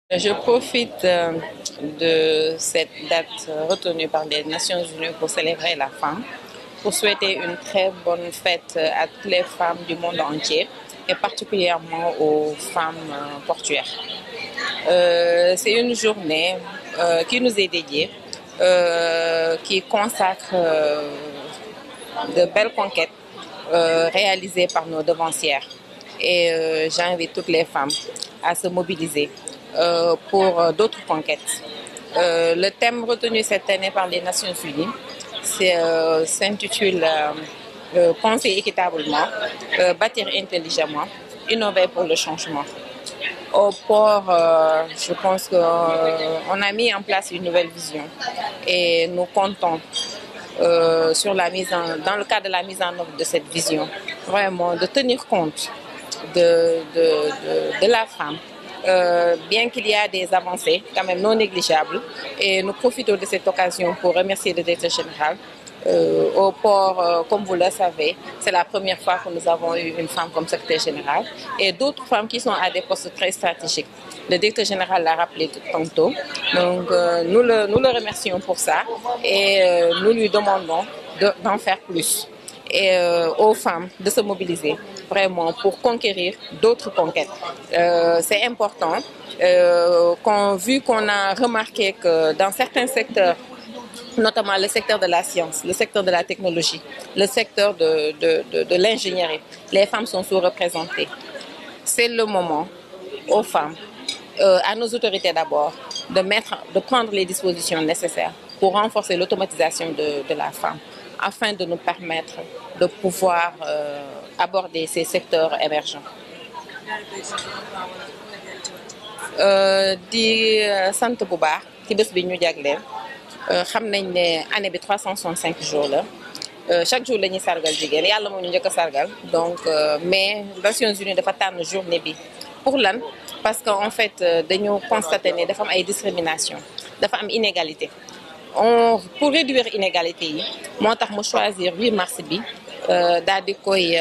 Je profite de cette date retenue par les Nations Unies pour célébrer la femme, pour souhaiter une très bonne fête à toutes les femmes du monde entier et particulièrement aux femmes portuaires. C'est une journée qui nous est dédiée, qui consacre de belles conquêtes réalisées par nos devancières. Et j'invite toutes les femmes à se mobiliser pour d'autres conquêtes. Le thème retenu cette année par les Nations Unies s'intitule Penser équitablement, bâtir intelligemment, innover pour le changement. Au port, je pense qu'on a mis en place une nouvelle vision et nous comptons dans le cadre de la mise en œuvre de cette vision, vraiment de tenir compte de la femme. Bien qu'il y a des avancées quand même non négligeables, et nous profitons de cette occasion pour remercier le directeur général. Au port, comme vous le savez, c'est la première fois que nous avons eu une femme comme secrétaire général et d'autres femmes qui sont à des postes très stratégiques. Le directeur général l'a rappelé tantôt, donc nous le remercions pour ça et nous lui demandons d'en faire plus. Et aux femmes de se mobiliser vraiment pour conquérir d'autres conquêtes. C'est important, vu qu'on a remarqué que dans certains secteurs, notamment le secteur de la science, le secteur de la technologie, le secteur de l'ingénierie, les femmes sont sous-représentées. C'est le moment aux femmes, à nos autorités d'abord, de prendre les dispositions nécessaires pour renforcer l'automatisation de la femme, afin de nous permettre de pouvoir aborder ces secteurs émergents. Di sant bu baax ci bés bi ñu jagleel xam nañ ne année bi 365 jours la chaque jour la ñuy sargal jigéen yàlla moo ñu njëkk a sargal donc mais Nations Unies dafa tànn journée bi pour lan parce que en fait dañu constater ne dafa am ay discrimination dafa am inégalité. Pour réduire inégalité yi moo tax mu choisir 8 mars bi daal di koy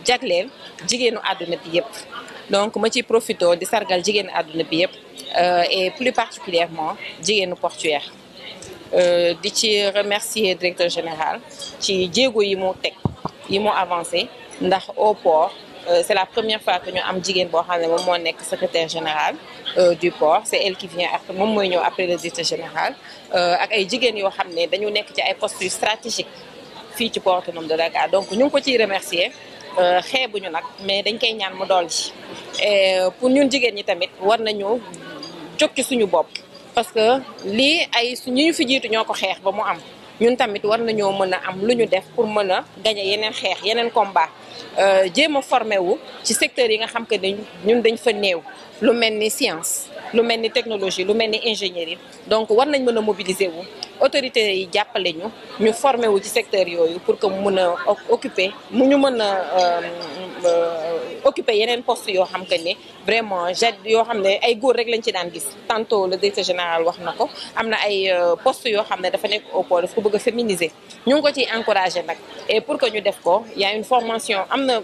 jagleel jigéenu àdduna bi yëpp donc ma ciy profité di sargal jigéenu àdduna bi yëpp et plus particulièrement jigéenu portuaire di ci remercier directeur général ci jéego yi mu teg yi mu avancé ndax au port c'est la première fois que ñu am jigéen boo xam ne moom moo nekk secrétaire général du port c'est elle qui vient après moom mooy ñëw après le directeur général ak ay jigéen yoo xam ne dañu nekk ci ay postes yu stratégiques fii ci port autonome de Dakar donc ñu ngi ko ciy remercier xeebuñu nag mais dañ koy ñaan mu dolli et pour ñun jigéen ñi tamit war nañu jóg ci suñu bopp parce que lii ay ñu fi jiitu ñoo ko xeex ba mu am ñun tamit war nañoo mën a am lu ñu def pour mën a gagner yeneen xeex yeneen combat jéem a formé wu ci secteur yi nga xam que ne ñun dañ fa néew lu mel ni science lu mel ni technologie lu mel ni ingénierie donc war nañ mën a mobiliser wu autorités yi jàppale ñu formé wu ci secteur yooyu pour que mu mën a ñu mën a occuper yeneen poste yoo xam que ne vraiment yoo xam ne ay góor rek lañ ci daan gis tantôt le directeur général wax na ko am na ay poste yoo xam ne dafa nekk au port daf ko bëgg a féminiser ñu ngi ko ciy encourager nag et pour que ñu def ko y a une formation am na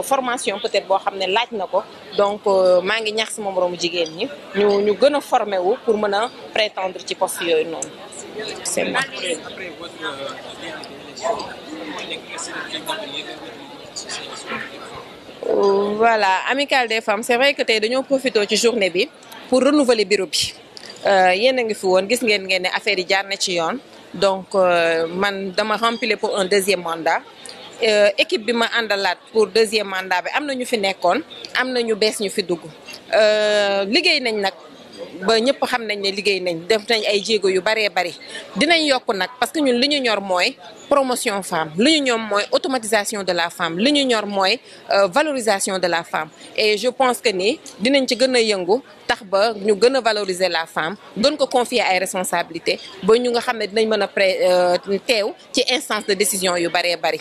formation peut-être boo xam ne laaj na ko donc maa ngi ñaax sama moroomu jigéen ñi ñu gën a formé wu pour mën a prétendre ci poste yooyu noonu c'est moi. Après Voilà, Amicale des femmes c'est vrai que tey dañoo profité ci journée bi pour renouveler bureau bi yéen a ngi fi woon gis ngeen ne affaire yi jaar na ci yoon donc man dama remplir pour un deuxième mandat équipe bi ma àndalaat pour deuxième mandat bi am na ñu fi nekkoon am na ñu bees ñu fi dugg liggéey nañ nag ba ñëpp xam nañ ne liggéey nañ def nañ ay jéego yu baree bari dinañ yokk nag parce que ñun li ñu ñor mooy promotion femme li ñu ñor mooy automatisation de la femme li ñu ñor mooy valorisation de la femme et je pense que ni dinañ ci gën a yëngu tax ba ñu gën a valoriser la femme gën ko confier ay responsabilités ba ñu nga xam ne dinañ mën a teew ci instance de décision yu baree bari.